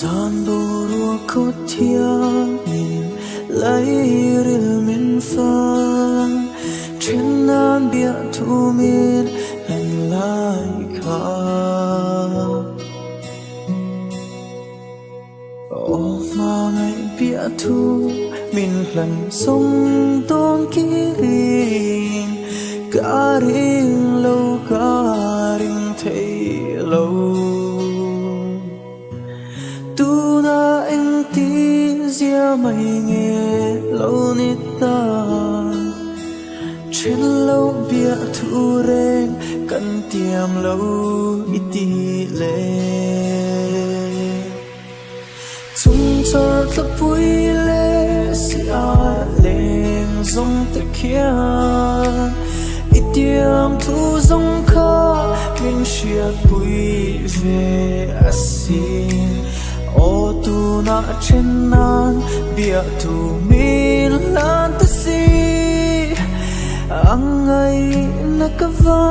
giòn bù rùa cốt thiêng nhìn lấy rìl min phang trên nan bia thu min lần lại khá ô mà ngày bia thu min lần sông tôn ký riêng cả riêng lâu cả riêng thấy lâu tu na anh tí zia mày nghe lâu nít ta trên lâu bia thu reng cần tiêm lâu ít đi lệ chung cho tập vui lệ xia lên dòng tắc kia ít tiêm thu dòng khá mình chia vui về asin ô tu na trên nan bia thu min lan ta si ang ay nakava